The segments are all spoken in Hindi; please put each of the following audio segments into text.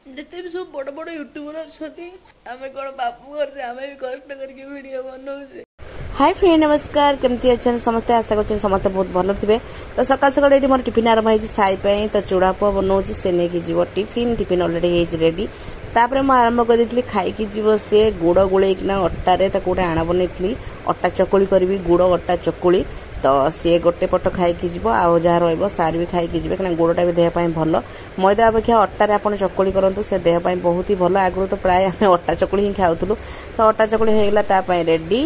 जिते भी सब बड़ बड़ यूट्यूबर अच्छा आम कौन बापू घर आम भी कष्ट करके वीडियो बनाऊे। हाय फ्रेंड नमस्कार केमती अच्छा समस्ते आशा कर समस्त बहुत भल थे। तो सकाल सकाल ये मोर टिफिन आरंभ होती साई तो चूड़ा पुआ बनाऊँ से नहीं जीव टिफिन टिफिन अलरेडी रेडी। तापर मुझे आरंभ कर दी खाई जीव सी गुड़ गोलैकिना अटारे गोटे आण बनई अटा चकुली करी गुड़ अटा चकुली तो सी गोटे पट खाई जीव आउ जहाँ रही भी खाई जी कहीं गुड़टा भी देहपाई भल मैदा अपेक्षा अटारे आप चकुली करूँ से देहपाई बहुत ही भल। आगु तो प्राय आम अटा चकुली ही खाऊलु तो अटा चकुली होगा रेडी।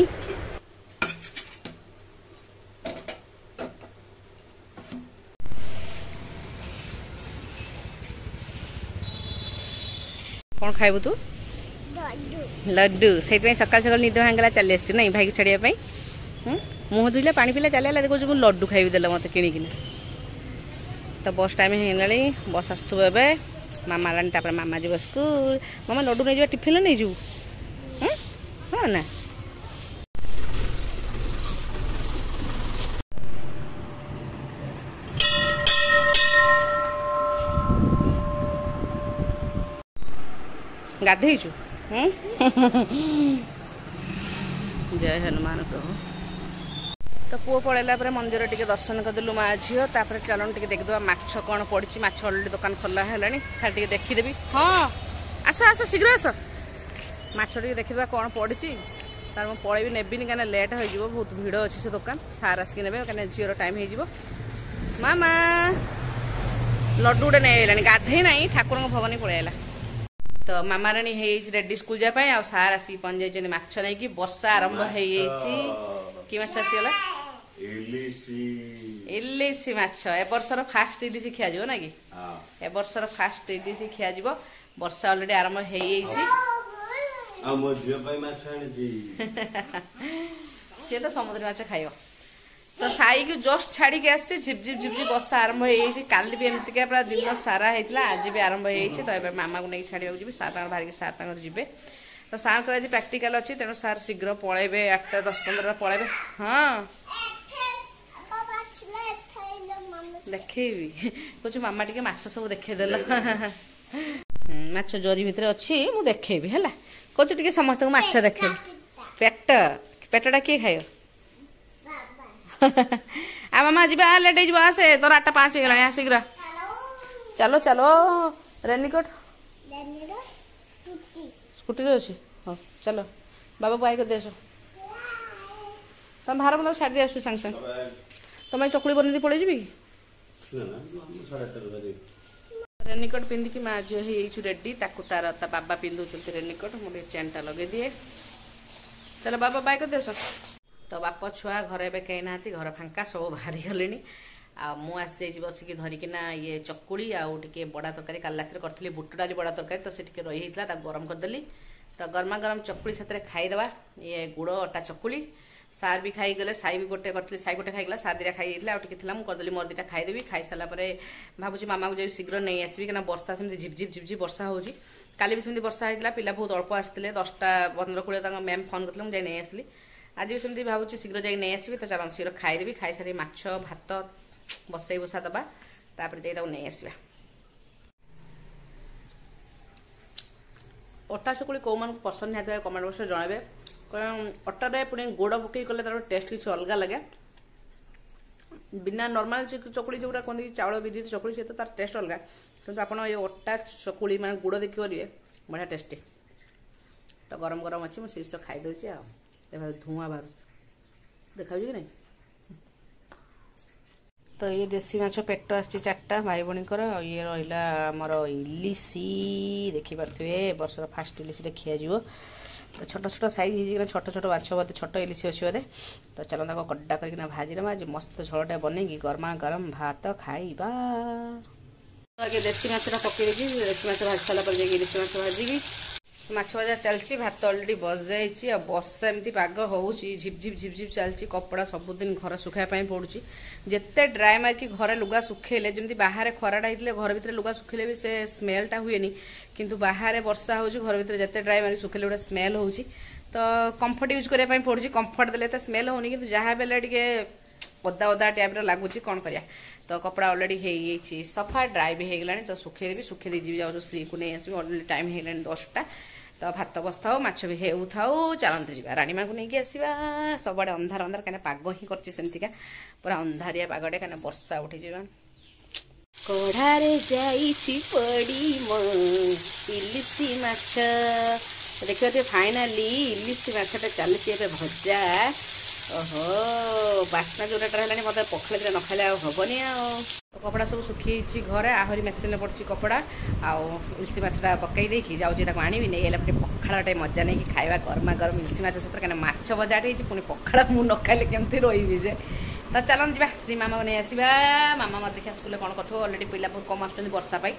कौन खाइबू तू लड्डू से सकाल सकाल निद भांगला चली आस ना भाई को छाड़ापी मुह धुला पा पिला चल कौन मुझे लड्डू खाई देला मत किणिकिना। तो बस टाइम हो बस आसुब ए मामा लानी मामा जीव स्कूल मामा लड्डू नहीं टिफिन नहीं जीव हाँ ना। गाधेचु जय हनुमान प्रभु। तो पुओ पड़ेगा मंदिर टे दर्शन करदेलु माँ झील तापर चलन टे देखीदा माछ कौन पड़ी माछ अलरेडी दुकान खोला है खाली देखीदेवी। हाँ आस आस शीघ्र आस माछ टे देखा कौन पड़ी तार मुझे पलैबी नेबिनी कहीं लेट हो बहुत भिड़ अच्छी से दुकान सार आसिक ने कहीं झीर टाइम हो मामा लड्डू गोटे नहीं गाधे ना ठाकुर भगवान पलैला। तो मामा राणी रेडी स्कूल जाए आ सार आसिक पहुंच जाइए माछ नहीं कि वर्षा आरंभ कि माछ आसीगला इलिसी माछ ए वर्षर फास्ट इलिसी खिया ना कि ए वर्षर फास्ट इलिसी खिया वर्षा अलरेडी आरंभ सी तो समुद्र माछ खाइब। तो साई को जस्ट छाड़ी के आसी झिपझिप झिपझिप वर्षा आरंभ हो काली भी एमती पूरा दिन सारा होता आज भी आरंभ हो। तो ये मामा को नहीं छाड़ा जी सार बाहर सार जी तो सार को आज प्रैक्टिकल अच्छी तेणु सार शीघ्र पलैबे 8 10 15 पलैबे। हाँ देखी कुछ मामा टे माछ सब देखदेल माछ जरी भितर अच्छी मु देखेबी है कौच टे समस्त को माछ देखे पेट पेटा किए खाइब आ मामा जी लेट हो आसे तोर 8:05 हो शीघ्र चलो चलो रेनिकोट स्कूटी अच्छी हाँ चलो बाबा को आई कर देस तुम बाहर मतलब छाड़ी आस सांगे सांगे तुम चकुली बन पड़े जी रेनिकोट पिंधिकी माँ झील हो रेडी तार बाबा पिंधुंट रेनिकोट मुझे चेनटा लगे दिए चलो बाबा बाय कर देस। तो बाप छुआ घर ए कहीं ना घर फांका सब बाहरी गले आसी बसिक धरिकीना ये चकुड़ी आउ टे बड़ा तरकारी काल रात करी बुट डाली बड़ा तरकारी तो सी रही गरम करदेली तो गरमा गरम चकुड़ी से खाईदे ये गुड़ अटा चकुड़ी सार भी खाईगले साई भी गोटे करी साई गोटे खाईगला सार दिटा खाई टे करदेली मोर दिटा खाईदेवी खाई सारापर भावुँ मामा को जो शीघ्र नहीं आसबि कहीं वर्षा सेमती झिपझिप झिपझिप वर्षा हो काली भी सेमती वर्षा होता पिला बहुत अल्प आसते 10टा 15-20 मैम फोन करते मुझे नहीं आसली आज भी सेमती भावुँ शीघ्र जाए नहीं आसबि तो चलो शीघ्र खाईदेवी खाई सारी माछ भात बसई बसा दबा तापर जाई नहीं आसवा। अटा चकुड़ी कौ मान पसंद नहीं कमेंट बक्स जनइबे कारण अटारे पुणी गोड़ पकई कले तार टेस्ट किसी अलग लगे बिना नॉर्मल चकुड़ी जो कहते चाउल विधि चकुड़ी से तो तार टेस्ट अलग किंतु आप अटा चकुड़ी मान गुड़ देखिए करेंगे बढ़िया टेस्टी। तो गरम गरम अच्छी मुझे शीर्ष खाईदे आ धुआं बाहर देखा कि नहीं। तो ये देसी माछ पेट आसी 4टा भाई भणीकर ये रहा आमर इलिसी देखिपे वर्षर फास्ट इलिसी खिया जी तो छोट छोट साइज हो छोट छोट माछ बोधे छोट इलिसी अच्छे बोधे तो चलो गड्डा करके भाजी आज मस्त झोलटा बनई गरमा गरम भात खाइबा। तो आगे देसी माछटा पकई देसी माछ भाजी सारा पर इलिसी माछ भाजिकी माछ भजा चलती भात अलरेडी बस जाइए वर्षा एमती पाग हो झिपझिप झिपझिप चलती कपड़ा सबुदिन घर सुखाई पड़ुची जिते ड्राए मार्की घरे लुगा सुखेले जमी बाहर खराटा होते घर भितर लुगा सुखेले भी से स्मेलटा हुए किंतु बाहर वर्षा हो घर भितर जिते ड्राए मार्की सुखेले गोटे स्मेल हो तो कंफर्ट यूज करने पड़ुची कंफर्ट देले तो स्मेल होनी कि जहाँ बेले टे ओदा ओदा टाइप लगुच कौन कर तो कपड़ा अलरेडी हो सफा ड्राए भी होगला तो सुखेदेवी सुखे जी जाऊँ श्री को नहीं आसबि अलरेडी टाइम होगला 10टा तो भात बसता हो माछ भी हेउ थाउ चलते जावा राणी माँ को नहीं आसवा सबुआड़े अंधार अंधार कहीं पाग ही करमतिका पूरा अंधारिया पागटे कहीं वर्षा उठी जा कढ़ारे जाइछि पड़ी मो इलिसी माछ देखिए फाइनाली इलिसी माछटा चलती भजा ओहो बास्ना जोटा है मतलब पखाल दिन न खाले हेनी कपड़ा सब सुखी घरे आहरी मेसीन पड़ी कपड़ा आउ इलिसी माछटा पकई देकी जाऊँगी आनी नहीं आइला पखाटे मजा नहीं खावा गरमा गरम इलिसी माछ सहित कहीं माछ भजाटे पुणी पखाड़ मु न खाइले केमती रही जे तो चलन जा श्री मामा को नहीं आसवा मामा मत देखा स्कूल कौन कर अलरेडी पिला बहुत कम आस वर्षा पाई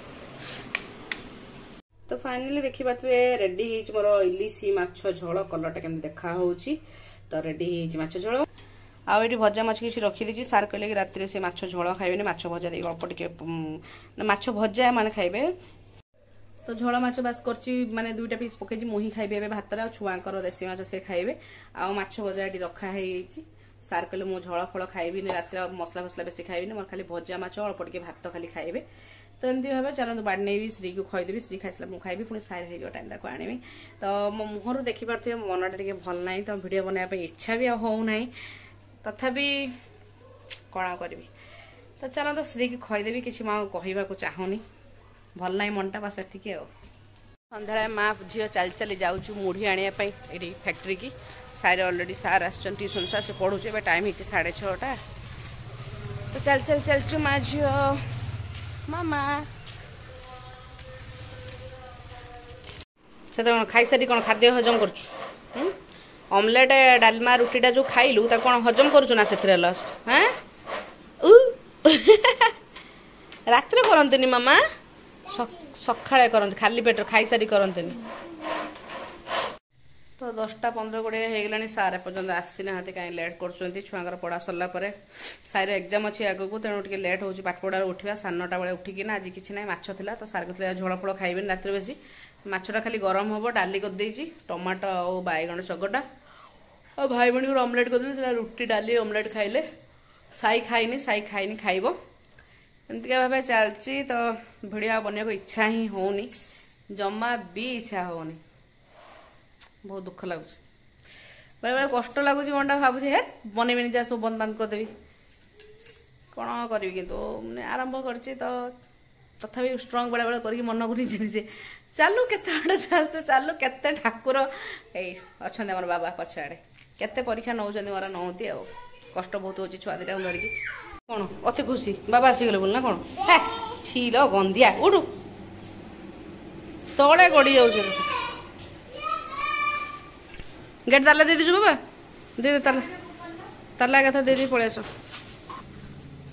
तो फाइनाली देखिए रेडी मोर इलिसी माछ झोल कलरटा केमती देखा तो रेडी माछ झोल आउे भजा माछ किसी रखीदी सार कहले कि राति से माछ झोल खाइबे माछ भजा दे अल्प टे माछ भजा माने खाइबे तो झोल माछ बास करची माने 2टा पीस पकई मुही खाइबे भात छुआंकर देसी माछ से खाइबे आ माछ भजा रखा है सार कहले मो झोल फल खाइबी राति मसला फसला बेसी खाइबी मोर खाली भजा माछ अल्प टे भात खाली खाइबे तो एमती भाव चलते बाड़ नहीं श्री को खुदेवी श्री खाइला मुझे खाइबी पुणी साइड हो टाइम ताको आनी तो मो मुहर देखिपे मनटा टे भल ना तो भिड बनवाई इच्छा भी होना तथापि कण करी तो चलते श्री की खुदेवी किसी माँ कहवाक चाहूनी भल ना मनटा बस एतिक सन्ध्या माँ झील चली चली जाऊँ मुढ़ी आने ये फैक्ट्री की सारे अलरेडी सार आसन ट्यूशन सार से पढ़ुचे ए टाइम हो 6:30 तो चल चल चलचु माँ झील मामा से तो खाई सारी कौन खाद्य हजम कर ऑमलेट डालमा रुटीटा जो खाइलु ता कौन हजम करूँ ना से लस हाँ रात करते मामा सकाଳେ करते खाली पेट खाई सारी करते तो 10:15 होगला सार पर्यटन आसी ना कहीं लेट कर छुआर पढ़ा सरला सार एग्जाम अच्छी आग को तेणु टे लेट हो पाठपढ़ार उठा 9:30 बेले उठिकी आज किसी ना माछ था तो सार कहते झोल फल खाइबे रात बेसी माछटा खाली गरम हम डाली कर टमाटो और बैगण चगटा और भाई भाई को ऑमलेट कर रुटी डाली ऑमलेट खाइले साई खाइनी खाइब एमतीका भाव चलती तो भिडियो बनवाक इच्छा ही होनी जमा भी इच्छा होनी बहुत दुख लगुच बेले बेले कष्ट लगुच मनटा भावुँ हे बनइबे जा सब बंद बंद करदेवी कौन करी कितु आरंभ कर तथापि स्ट्रंग बेले बेले कर मन को निजे निजे चलु के चलु के ठाकुर अच्छा मोर बाबा पछाड़े केते परीक्षा नौ मोर नौती आ कष्ट बहुत हो छुआ दीटा धरिकी कौन अति खुशी बाबा आसीगले बोल ना कौन है छील गंदिया उठू तड़े गड़ी जाऊ गेट ताला दे दीजिए बाबा दे ताला ताला कथा दे दी पलि आस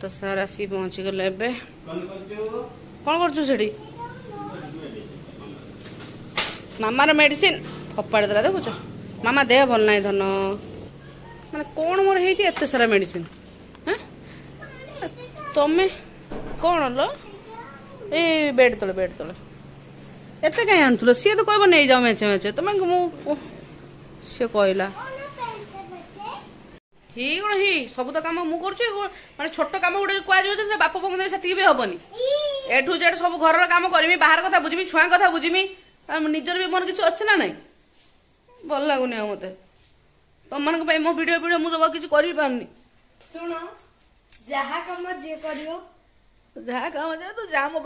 तो सार आसी पहुँची गले ए कौन कर मामार मेडिसिन फपाड़ी देला देखुच मामा देह भल ना धन मैंने कौन मोर एत सारा मेडिसिन तमें कौन लो ए बेड तले एत कहीं आणुल सी तो कह नहीं जाओ मेचे मेचे तुम सी कहला ही कौन ही सब तो कम मुझे माने छोट कम गोटे कह बाप पकड़ से भी हेनी एठू जेड सब घर कम करमी बाहर कथा बुझी छुआ कथा बुझी निजर भी मन किसी अच्छे ना ना भल लगुनि मत तुम मान मो वीडियो मुझे सब किसी कर सुनो जहा काम जे करियो जहाँ काम जाए तो जहाँ मो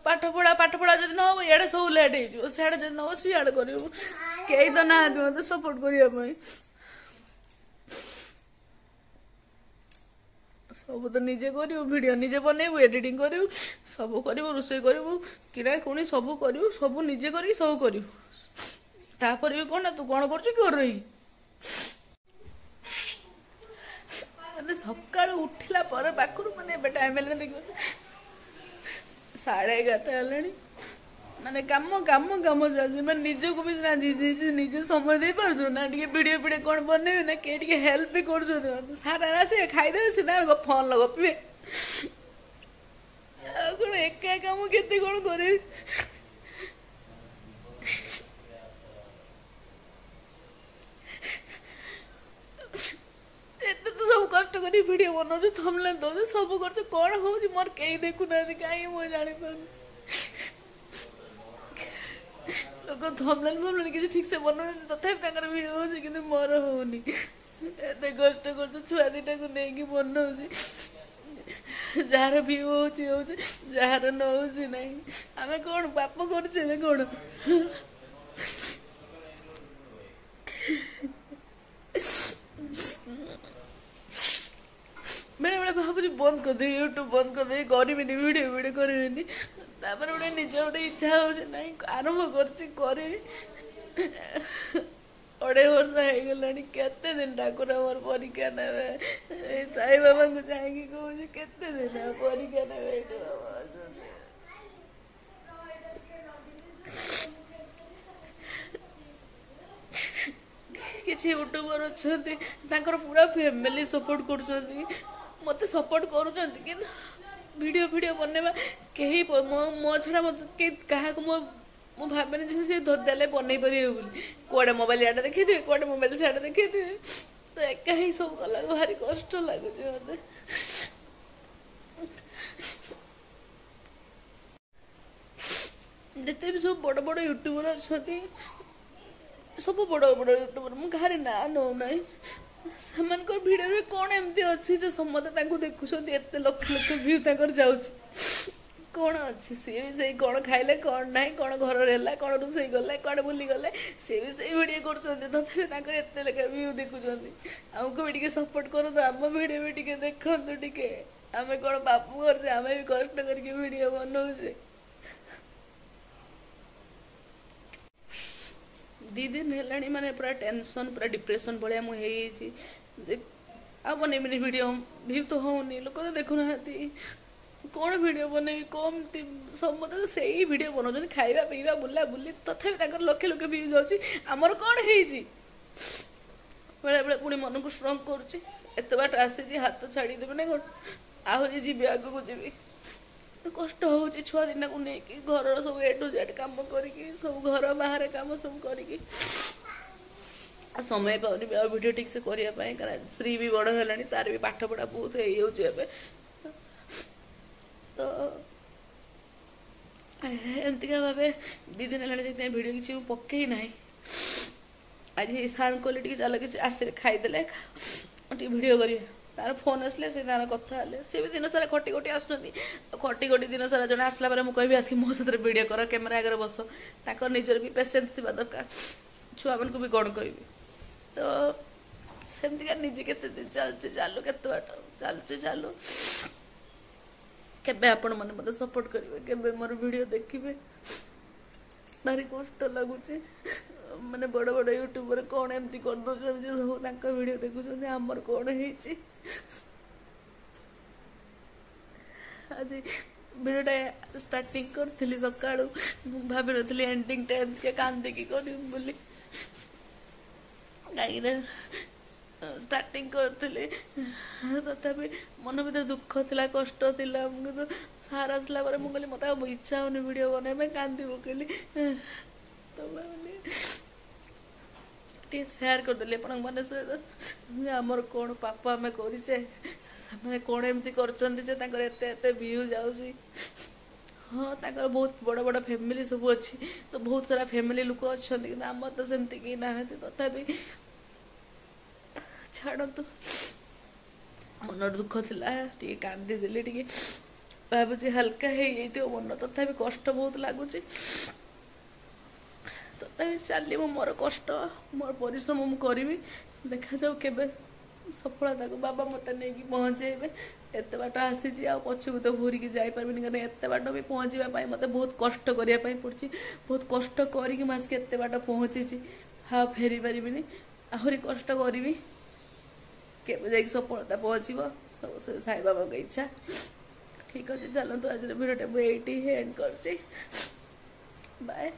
पाख पड़ा पाठ पढ़ा जब न हो इे सब लेट हो सियाड़े जब न हो सियाड़े कर कई तो ना मत सपोर्ट करने सब तो निजे कर वीडियो निजे बनइबू एडिटिंग करू सब कर रोषे करू किड़ा कुणी सब करू सब निजे कर सब करू तापर भी कौन तू कौन कर रही सका उठिला पाखर मैंने टाइम देख 11:30 माने काम काम काम चलती मैं निजक भी ना निजे समय दे पार्छु ना वीडियो वीडियो कौन बनइबे ना के हेल्प भी कर सारा आसे खाईदे सीधा फोन गपे कौन एका काम केते कौन करे एत तो सब कष्ट करी वीडियो बनाऊँ थंबनेल दौर सब कर कौन हो मोर कहीं देखुना कहीं मुझे जापार लोक थंबनेल फंबनेल किसी ठीक से बनाऊँ तथापि व्यू होची कि मोर होनी एत कष्ट कर छुआ दीटा को लेकिन बनाऊँ जार व्यू होची जार न होची नहीं आम कौन पाप करे कौन बेले बेले भावुँ बंद करदे यूट्यूब बंद करदे करी वीडियो वीडियो करी गोटे निज गोटे इच्छा हो आरंभ कर 2.5 वर्ष हो गला केते दिन ठाकुर मोर परीक्षा ने साई बाबा को चाहिए कहूँ केते दिन परीक्षा ने किसी यूट्यूबर अच्छा पूरा फैमिली सपोर्ट कर मत सपोर्ट कर वीडियो वीडियो बनवा कहीं मो छड़ा मत क्या मु भावे सी देले बनई पारे कौड़े मोबाइल याडा देखी थे कौड़े मोबाइल साडा देखी थे तो एका ही सब कला भारी कष्ट लगुच मत जिते भी सब बड़ बड़ यूट्यूबर अच्छा सब बड़ बड़ यूट्यूबर मुझे ना नौ ना भिडियो कौन एमती अच्छी जो समस्ते देखुं एत लक्ष लक्ष व्यू तक जाऊँ कौन अच्छी सी भी सही कौन खाइले कौन ना कौन घर रहा कौन रोसे गले कौन बुली गले सी भी सही भिड कर एत लेखा व्यू देखुं आमको भी सपोर्ट करूँ आम भिड भी देखु टे आम कौन पाप कर आम भी कष्ट करके भिड बनाऊे 2 दिन है माने पूरा टेंशन पूरा डिप्रेशन भाया मुझे आ बनईबी वीडियो व्यू तो होनी लोक तो देखुना कौन वीडियो बनई कम समझते से ही वीडियो बनाऊँ खाଇବା पीवा बुला बुली तथापि लक्ष लक्ष व्यू जाऊँगी आमर कौन है बेले बेले पुणी मन को स्ट्रंग करत बाट आसी हाथ छाड़देवी ना कौन आहरी जी आग को जी कष्ट हो छुआ दिन को लेकिन घर सब ए टू जेड कम कर सब घर बाहर कम सब कर समय पाऊनी वीडियो ठीक से करने श्री भी बड़ है तार भी पाठ पढ़ा बहुत हो तो एमतीका भाव 2 दिन है वीडियो किसी पकई ना आज सार कहले चल कि आसे खाईदे वीडियो करें तार फोन आसले से तार कथा सी भी दिन सारा खटी खटी आसुँच खटी दिन सारा जन आसला मुझे आसिक मो साथ वीडियो कर कैमेरा आगे बस ताकर निजर भी पेसेंस थी दरकार छुआ मान को भी कौन कह तो सेमती निजे के चलचे चालू के बाट चलचे चालू केबे आपण मैंने मत सपोर्ट करेंगे केबे मोर वीडियो देखिए भारी कष्ट लगुच माने बड़ बड़ यूट्यूबर कौन एमती कर दौरान सब वीडियो देखुं आमर कौन है आज वीडियोटा स्टार्टिंग करी सका भाभी नी एंडिंग टाइम के कांदिकी कर कहीं स्टार्टिंग करी तथापि मन भर दुख थी कष्ट थी तो सार आसला मुझे मत इच्छा होनी वीडियो बनवाई कांदी पकली तो टे सेयार करदेली मन सहित आमर कौन पाप आम कर कौन एमती करते व्यू जाऊँगी हाँ तर बहुत बड़ बड़ फैमिली सब अच्छी तो बहुत सारा फैमिली लोक अच्छा कि आम तो सेमती कहीं ना तथापि छाड़तु मन दुख थी कांदीदेली टे भावुँ हल्का हो मन तथापि कष्ट बहुत लगुच तथापि चलो मोर कष्ट मोर परिश्रम मुझे करी देखा जाऊ केबे सफलता को बाबा मत नहीं पहुँचे एत बाट आसी पछक तो घूरिकी जापारि कहीं एत बाट भी पहुँचापी मत बहुत कष्ट करने पड़ी बहुत कष्ट करके मुझे एत बाट पहुँची हाँ फेरी पारि आहरी कष्ट करी के सफलता पहुँचब सब से साई बाबा की इच्छा ठीक अच्छे चलते आज भिडियो ये एंड कर बाय।